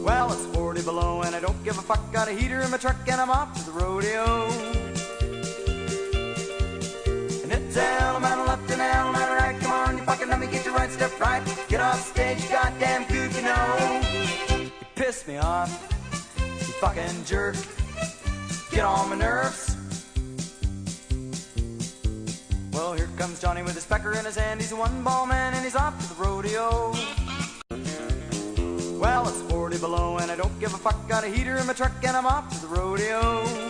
Well, it's 40 below and I don't give a fuck. Got a heater in my truck and I'm off to the rodeo. And it's L, man left and L, man right. Come on, you fucking let me get your right step right. Get off stage, you goddamn goof, you know. You piss me off, you fucking jerk. Get on my nerves. Well, here comes Johnny with his pecker in his hand. He's a one-ball man and he's off to the rodeo. Well, it's 40 below and I don't give a fuck. Got a heater in my truck and I'm off to the rodeo.